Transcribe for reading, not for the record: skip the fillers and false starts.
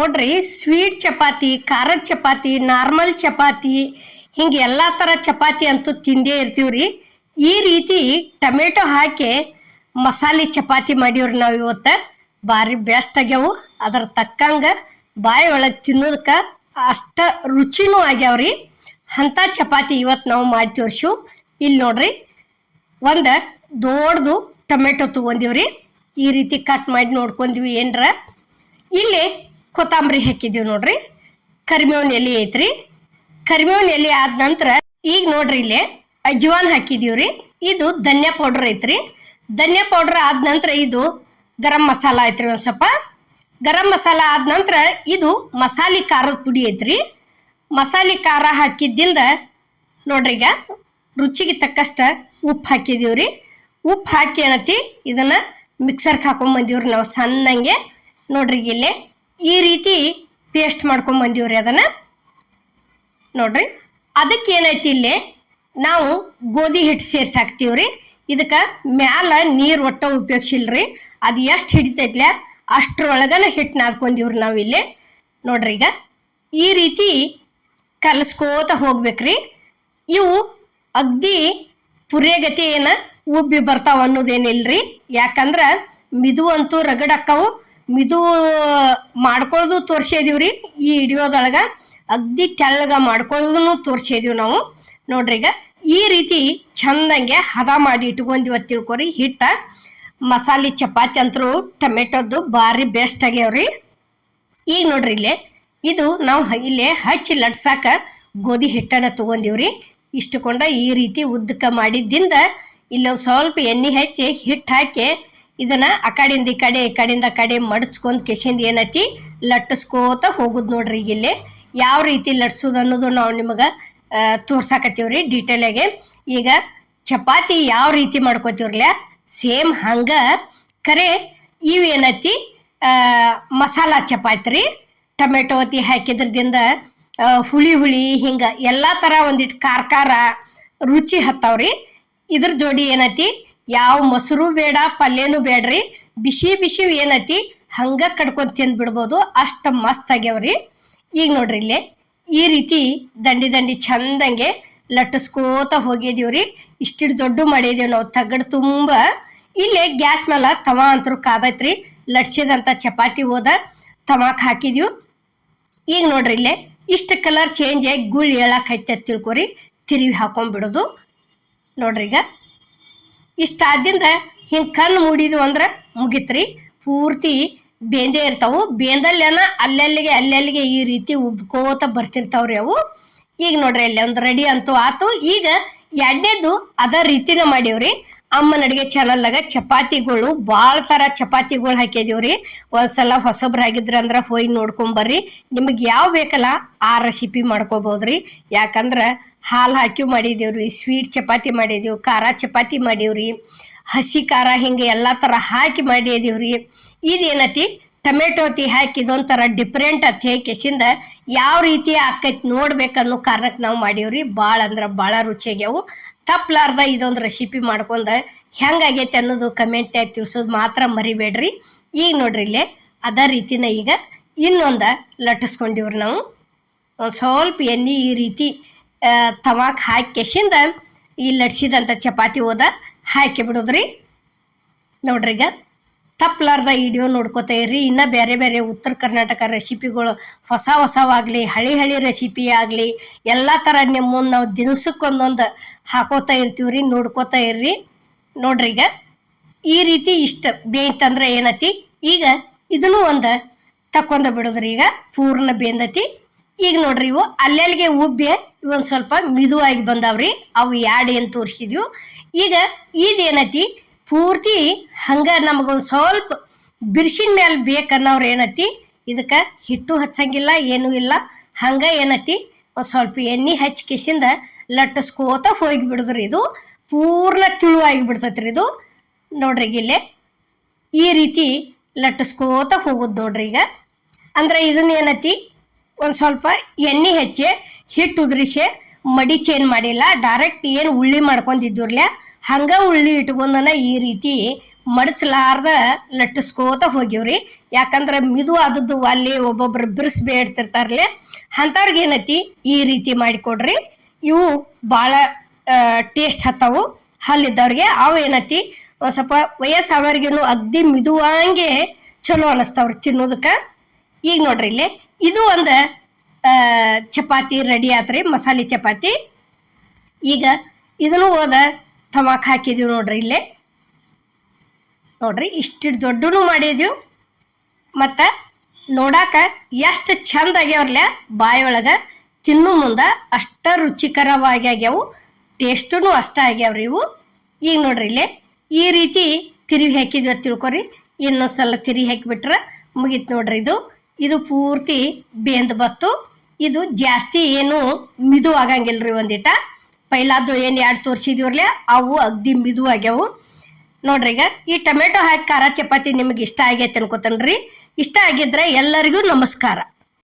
ನೋಡ್ರಿ, ಸ್ವೀಟ್ ಚಪಾತಿ, ಖಾರದ ಚಪಾತಿ, ನಾರ್ಮಲ್ ಚಪಾತಿ, ಹಿಂಗೆ ಎಲ್ಲ ಥರ ಚಪಾತಿ ಅಂತೂ ತಿಂದೇ ಇರ್ತೀವ್ರಿ. ಈ ರೀತಿ ಟೊಮೆಟೊ ಹಾಕಿ ಮಸಾಲೆ ಚಪಾತಿ ಮಾಡೀವ್ರಿ ನಾವು ಇವತ್ತು. ಭಾರಿ ಬೆಸ್ಟ್ ಆಗ್ಯಾವು. ಅದ್ರ ತಕ್ಕಂಗೆ ಬಾಯಿ ಒಳಗೆ ತಿನ್ನೋದಕ್ಕೆ ಅಷ್ಟ ರುಚಿನೂ ಆಗ್ಯಾವ್ರಿ. ಅಂಥ ಚಪಾತಿ ಇವತ್ತು ನಾವು ಮಾಡಿ ತೋರಿಸು. ಇಲ್ಲಿ ನೋಡ್ರಿ, ಒಂದು ದೊಡ್ಡದು ಟೊಮೆಟೊ ತೊಗೊಂಡಿವ್ರಿ. ಈ ರೀತಿ ಕಟ್ ಮಾಡಿ ನೋಡ್ಕೊಂಡ್ವಿ. ಏನರ ಇಲ್ಲಿ ಕೊತ್ತಂಬರಿ ಹಾಕಿದ್ದೀವಿ ನೋಡ್ರಿ. ಕರಿಬೇವಿನ ಎಲೆ ಐತ್ರಿ. ಕರಿಬೇವಿನ ಎಲೆ ಆದ ನಂತರ ಈಗ ನೋಡ್ರಿ ಇಲ್ಲಿ ಅಜ್ವಾನ್ ಹಾಕಿದೀವ್ರಿ. ಇದು ಧನ್ಯಾ ಪೌಡ್ರ್ ಐತ್ರಿ. ಧನ್ಯಾ ಪೌಡ್ರ್ ಆದ ನಂತರ ಇದು ಗರಂ ಮಸಾಲ ಐತ್ರಿ. ಒಂದು ಸ್ವಲ್ಪ ಗರಂ ಮಸಾಲ ಆದ ನಂತರ ಇದು ಮಸಾಲೆ ಖಾರದ ಪುಡಿ ಐತ್ರಿ. ಮಸಾಲೆ ಖಾರ ಹಾಕಿದ್ದಿಂದ ನೋಡ್ರಿ, ಈಗ ರುಚಿಗೆ ತಕ್ಕಷ್ಟು ಉಪ್ಪು ಹಾಕಿದೀವ್ರಿ. ಉಪ್ಪು ಹಾಕಿ ಏನತಿ ಇದನ್ನು ಮಿಕ್ಸರ್ಗೆ ಹಾಕೊಂಡ್ಬಂದೀವ್ರಿ ನಾವು ಸಣ್ಣಂಗೆ. ನೋಡ್ರಿ, ಇಲ್ಲಿ ಈ ರೀತಿ ಪೇಸ್ಟ್ ಮಾಡ್ಕೊಂಡ್ಬಂದೀವ್ರಿ ಅದನ್ನು. ನೋಡ್ರಿ, ಅದಕ್ಕೆ ಏನೈತಿ ಇಲ್ಲಿ ನಾವು ಗೋಧಿ ಹಿಟ್ಟು ಸೇರ್ಸಾಕ್ತೀವ್ರಿ. ಇದಕ್ಕೆ ಮ್ಯಾಲ ನೀರು ಒಟ್ಟ ಉಪಯೋಗಿಸಿಲ್ರಿ. ಅದು ಎಷ್ಟು ಹಿಡಿತೈತ್ಲ ಅಷ್ಟ್ರೊಳಗನ ಹಿಟ್ಟು ನಾದ್ಕೊಂಡಿವ್ರಿ ನಾವು ಇಲ್ಲಿ. ನೋಡ್ರಿ, ಈಗ ಈ ರೀತಿ ಕಲಸ್ಕೋತ ಹೋಗ್ಬೇಕ್ರಿ. ಇವು ಅಗ್ದಿ ಪುರಿಯಗತಿ ಏನು ಉಬ್ಬಿ ಬರ್ತಾವ ಅನ್ನೋದೇನಿಲ್ರಿ. ಯಾಕಂದ್ರೆ ಮಿದು ಅಂತೂ ರಗಡಕ್ಕವು. ಮಿದು ಮಾಡ್ಕೊಳ್ಳೋದು ತೋರಿಸಿದೀವ್ರಿ ಈ ವಿಡಿಯೋದೊಳಗೆ. ಅಗ್ದಿ ತೆಳ್ಳಗ ಮಾಡ್ಕೊಳ್ಳೋದನ್ನು ತೋರಿಸಿದೀವಿ ನಾವು. ನೋಡ್ರಿ, ಈಗ ಈ ರೀತಿ ಚಂದಂಗೆ ಹದ ಮಾಡಿ ಇಟ್ಕೊಂಡಿವ ತಿಳ್ಕೊರಿ. ಹಿಟ್ಟ ಮಸಾಲೆ ಚಪಾತಿ ಅಂತರೂ ಟೊಮೆಟೊದ್ದು ಭಾರಿ ಬೆಸ್ಟ್ ಆಗ್ಯಾವ್ರಿ. ಈಗ ನೋಡ್ರಿ, ಇಲ್ಲಿ ಇದು ನಾವು ಇಲ್ಲಿ ಹಚ್ಚಿ ಲಟ್ಸಾಕ ಗೋಧಿ ಹಿಟ್ಟನ್ನು ತೊಗೊಂಡಿವ್ರಿ. ಇಷ್ಟುಕೊಂಡ ಈ ರೀತಿ ಉದ್ದಕ್ಕೆ ಮಾಡಿದ್ದಿಂದ ಇಲ್ಲೊಂದು ಸ್ವಲ್ಪ ಎಣ್ಣೆ ಹಚ್ಚಿ ಹಿಟ್ಟು ಹಾಕಿ ಇದನ್ನು ಆ ಕಡೆಯಿಂದ ಈ ಕಡೆ, ಈ ಕಡೆಯಿಂದ ಆ ಕಡೆ ಮಡಚ್ಕೊಂಡು ಕೆಸಿಂದ ಏನೈತಿ ಲಟ್ಟಿಸ್ಕೋತ ಹೋಗುದು. ನೋಡ್ರಿ, ಈಗ ಇಲ್ಲಿ ಯಾವ ರೀತಿ ಲಟ್ಸೋದು ಅನ್ನೋದು ನಾವು ನಿಮಗೆ ತೋರ್ಸಾಕತ್ತೀವ್ರಿ ಡೀಟೇಲಾಗೆ. ಈಗ ಚಪಾತಿ ಯಾವ ರೀತಿ ಮಾಡ್ಕೋತೀವ್ರಲ್ಲ ಸೇಮ್ ಹಂಗೆ ಕರೆ ಇವೇನೈತಿ ಮಸಾಲ ಚಪಾತಿ ರೀ. ಟೊಮೆಟೊ ಅತಿ ಹಾಕಿದ್ರದಿಂದ ಹುಳಿ ಹುಳಿ ಹಿಂಗೆ ಎಲ್ಲ ಥರ ಒಂದಿಟ್ಟು ಖಾರ ಖಾರ ರುಚಿ ಹತ್ತಾವ್ರಿ. ಇದ್ರ ಜೋಡಿ ಏನೈತಿ ಯಾವ ಮೊಸರು ಬೇಡ, ಪಲ್ಯನೂ ಬೇಡ್ರಿ. ಬಿಸಿ ಬಿಸಿ ಏನೈತಿ ಹಂಗೆ ಕಡ್ಕೊಂಡು ತಿಂದು ಬಿಡ್ಬೋದು. ಅಷ್ಟು ಮಸ್ತ್ ಆಗ್ಯಾವ್ರಿ. ಈಗ ನೋಡ್ರಿ, ಇಲ್ಲಿ ಈ ರೀತಿ ದಂಡಿ ದಂಡಿ ಚಂದಂಗೆ ಲಟ್ಟಿಸ್ಕೋತ ಹೋಗಿದೀವ್ರಿ. ಇಷ್ಟಿಟ್ಟು ದೊಡ್ಡ ಮಾಡಿದೀವಿ ನಾವು ತಗಡು ತುಂಬ. ಇಲ್ಲೇ ಗ್ಯಾಸ್ ಮೇಲೆ ತವ ಅಂತರೂ ಕಾದೈತ್ರಿ. ಲಟ್ಸಿದಂಥ ಚಪಾತಿ ಹೋದ ತವಾಕ್ ಹಾಕಿದೀವಿ. ಈಗ ನೋಡ್ರಿ, ಇಲ್ಲೇ ಇಷ್ಟು ಕಲರ್ ಚೇಂಜ್ ಆಗಿ ಗುಳ್ಳಿ ಹೇಳಕ್ಕೆ ತಿಳ್ಕೊರಿ. ತಿರುವಿ ಹಾಕೊಂಡ್ಬಿಡೋದು. ನೋಡ್ರಿ, ಈಗ ಇಷ್ಟಾದಿಂದ ಹಿಂಗೆ ಕಣ್ಣು ಮೂಡಿದ್ವು ಅಂದ್ರೆ ಮುಗಿತ್ರಿ. ಪೂರ್ತಿ ಬೇಂದೇ ಇರ್ತಾವು. ಬೇಂದಲ್ಲೇನ ಅಲ್ಲಲ್ಲಿಗೆ ಈ ರೀತಿ ಉಬ್ಕೋತ ಬರ್ತಿರ್ತಾವ್ರಿ ಅವು. ಈಗ ನೋಡ್ರಿ, ಅಲ್ಲಿ ಒಂದು ರೆಡಿ ಅಂತೂ ಆತು. ಈಗ ಎರಡನೇದು ಅದ ರೀತಿನ ಮಾಡೀವ್ರಿ. ಅಮ್ಮನ ಅಡುಗೆ ಚಾನಲ್ನಾಗ ಚಪಾತಿಗಳು ಭಾಳ ಥರ ಚಪಾತಿಗಳು ಹಾಕಿದೀವ್ರಿ. ಒಂದ್ಸಲ ಹೊಸಬ್ರು ಆಗಿದ್ರಿ ಅಂದ್ರೆ ಹೋಗಿ ನೋಡ್ಕೊಂಬರ್ರಿ. ನಿಮಗೆ ಯಾವ ಬೇಕಲ್ಲ ಆ ರೆಸಿಪಿ ಮಾಡ್ಕೋಬೋದ್ರಿ. ಯಾಕಂದ್ರೆ ಹಾಲು ಹಾಕಿ ಮಾಡಿದೀವ್ರಿ, ಸ್ವೀಟ್ ಚಪಾತಿ ಮಾಡಿದೀವಿ, ಖಾರ ಚಪಾತಿ ಮಾಡೀವ್ರಿ, ಹಸಿ ಖಾರ ಹಿಂಗೆ ಎಲ್ಲ ಥರ ಹಾಕಿ ಮಾಡಿದೀವ್ರಿ. ಇದೇನತಿ ಟೊಮೆಟೊ ಹಾಕಿ ಇದೊಂಥರ ಡಿಫ್ರೆಂಟ್ ಅಂತ ಕೆಸಿಂದ ಯಾವ ರೀತಿ ಆಕೈತಿ ನೋಡ್ಬೇಕನ್ನೋ ಕಾರಣಕ್ಕೆ ನಾವು ಮಾಡೀವ್ರಿ. ಭಾಳ ಅಂದ್ರೆ ಭಾಳ ರುಚಿಯಾಗ್ಯಾವು. ತಪ್ಪಲಾರ್ದ ಇದೊಂದು ರೆಸಿಪಿ ಮಾಡ್ಕೊಂಡು ಹೆಂಗಾಗೈತೆ ಅನ್ನೋದು ಕಮೆಂಟ್ನಾಗ ತಿಳಿಸೋದು ಮಾತ್ರ ಮರಿಬೇಡ್ರಿ. ಈಗ ನೋಡ್ರಿ, ಇಲ್ಲೇ ಅದೇ ರೀತಿನ ಈಗ ಇನ್ನೊಂದು ಲಟ್ಟಿಸ್ಕೊಂಡಿವ್ರಿ ನಾವು. ಒಂದು ಸ್ವಲ್ಪ ಎಣ್ಣೆ ಈ ರೀತಿ ತವಾಕ್ ಹಾಕಿ ಕೆಸಿಂದ ಈ ಲಟ್ಸಿದಂಥ ಚಪಾತಿ ಹೋದ ಹಾಕಿ ಬಿಡೋದ್ರಿ. ನೋಡ್ರಿ, ಈಗ ತಪ್ಪಲಾರ್ದ ವಿಡಿಯೋ ನೋಡ್ಕೋತಾ ಇರ್ರಿ. ಇನ್ನು ಬೇರೆ ಬೇರೆ ಉತ್ತರ ಕರ್ನಾಟಕ ರೆಸಿಪಿಗಳು ಹೊಸವಾಗಲಿ ಹಳಿ ರೆಸಿಪಿ ಆಗಲಿ ಎಲ್ಲ ಥರ ನಿಮ್ಮ ಮುಂದೆ ನಾವು ದಿನಸಕ್ಕೊಂದೊಂದು ಹಾಕೋತಾ ಇರ್ತೀವ್ರಿ. ನೋಡ್ಕೋತಾ ಇರ್ರಿ. ನೋಡ್ರಿ, ಈಗ ಈ ರೀತಿ ಇಷ್ಟು ಬೇಯ್ತಂದ್ರೆ ಏನತಿ ಈಗ ಇದನ್ನು ಒಂದು ತಕ್ಕೊಂಡ ಬಿಡೋದ್ರಿ. ಈಗ ಪೂರ್ಣ ಬೇಂದತಿ. ಈಗ ನೋಡ್ರಿ, ಇವು ಅಲ್ಲೆಲ್ಲಿಗೆ ಉಬ್ಬಿ ಇವೊಂದು ಸ್ವಲ್ಪ ಮಿದುವಾಗಿ ಬಂದಾವ್ರಿ. ಅವು ಏನು ತೋರಿಸಿದ್ವು. ಈಗ ಇದೇನತಿ ಪೂರ್ತಿ ಹಂಗೆ ನಮಗೊಂದು ಸ್ವಲ್ಪ ಬಿರ್ಸಿನ ಮೇಲೆ ಬೇಕನ್ನೋರು ಏನತಿ ಇದಕ್ಕೆ ಹಿಟ್ಟು ಹಚ್ಚಂಗಿಲ್ಲ, ಏನೂ ಇಲ್ಲ. ಹಂಗೆ ಏನತಿ ಒಂದು ಸ್ವಲ್ಪ ಎಣ್ಣೆ ಹಚ್ಚಿ ಕೆಸಿಂದ ಲಟ್ಟಿಸ್ಕೋತ ಹೋಗಿ ಬಿಡಿದ್ರಿ. ಇದು ಪೂರ್ಣ ತಿಳುವಾಗಿ ಬಿಡ್ತೈತ್ರಿ ಇದು. ನೋಡ್ರಿ, ಇಲ್ಲೇ ಈ ರೀತಿ ಲಟ್ಟಿಸ್ಕೋತ ಹೋಗೋದು ನೋಡ್ರಿ. ಈಗ ಅಂದ್ರೆ ಇದನ್ನ ಏನತಿ ಒಂದು ಸ್ವಲ್ಪ ಎಣ್ಣೆ ಹಚ್ಚಿ ಹಿಟ್ಟು ಉದುರಿಸಿ ಮಡಿ ಚೇಂಜ್ ಮಾಡಿಲ್ಲ. ಡೈರೆಕ್ಟ್ ಏನು ಉಳ್ಳಿ ಮಾಡ್ಕೊಂಡಿದ್ದೂರ್ಲೆ ಹಂಗೆ ಉಳ್ಳಿ ಇಟ್ಕೊಂಡನ ಈ ರೀತಿ ಮಡಚಲಾರ್ದ ಲಟ್ಟಿಸ್ಕೋತ ಹೋಗಿವ್ರಿ. ಯಾಕಂದ್ರೆ ಮಿದು ಆದದ್ದು ಅಲ್ಲಿ ಒಬ್ಬೊಬ್ರು ಬಿರ್ಸ್ ಬೇಡ್ತಿರ್ತಾರಲ್ಲೇ ಅಂಥವ್ರಿಗೆ ಏನೈತಿ ಈ ರೀತಿ ಮಾಡಿಕೊಡ್ರಿ. ಇವು ಭಾಳ ಟೇಸ್ಟ್ ಹತ್ತವು. ಹಲ್ಲಿದ್ದವ್ರಿಗೆ ಅವು ಏನೈತಿ ಒಂದು ಸ್ವಲ್ಪ ವಯಸ್ಸಾದವ್ರಿಗೇನು ಅಗ್ದಿ ಮಿದುವಾಂಗೆ ಚಲೋ ಅನ್ನಿಸ್ತಾವ್ರಿ ತಿನ್ನೋದಕ್ಕೆ. ಈಗ ನೋಡ್ರಿ ಇಲ್ಲಿ ಇದು ಒಂದು ಚಪಾತಿ ರೆಡಿ ಆತ್ರಿ, ಮಸಾಲೆ ಚಪಾತಿ. ಈಗ ಇದನ್ನು ಹೋದ ತವಾಕ್ ಹಾಕಿದೀವಿ ನೋಡ್ರಿ. ಇಲ್ಲೇ ನೋಡ್ರಿ ಇಷ್ಟು ದೊಡ್ಡನು ಮಾಡಿದೀವಿ. ಮತ್ತು ನೋಡಾಕ ಎಷ್ಟು ಚಂದ ಆಗ್ಯಾವ್ರಲ್ಲ, ಬಾಯೊಳಗೆ ತಿನ್ನು ಮುಂದೆ ಅಷ್ಟ ರುಚಿಕರವಾಗಿ ಆಗ್ಯಾವು, ಟೇಸ್ಟೂ ಅಷ್ಟ ಆಗ್ಯಾವ್ರಿ ಇವು. ಈಗ ನೋಡ್ರಿ ಇಲ್ಲೇ ಈ ರೀತಿ ತಿರುವಿ ಹಾಕಿದ್ವಿ ಅಂತ ತಿಳ್ಕೊರಿ. ಇನ್ನೊಂದು ಸಲ ತಿರುವಿ ಹಾಕಿಬಿಟ್ರೆ ಮುಗೀತು ನೋಡ್ರಿ. ಇದು ಪೂರ್ತಿ ಬೆಂದು ಬತ್ತು. ಇದು ಜಾಸ್ತಿ ಏನು ಮಿದು ಆಗಂಗಿಲ್ರಿ. ಒಂದಿಟ ಪೈಲಾದ್ದು ಏನು 2 ತೋರಿಸಿದೀವ್ರಲ್ಲೇ ಅವು ಅಗ್ದಿ ಮಿದು ಆಗ್ಯಾವು ನೋಡ್ರಿ. ಈಗ ಈ ಟೊಮೆಟೊ ಹಾಕಿ ಖಾರ ಚಪಾತಿ ನಿಮಗೆ ಇಷ್ಟ ಆಗೈತೆ ಅನ್ಕೋತನ್ರಿ. ಇಷ್ಟ ಆಗಿದ್ರೆ ಎಲ್ಲರಿಗೂ ನಮಸ್ಕಾರ.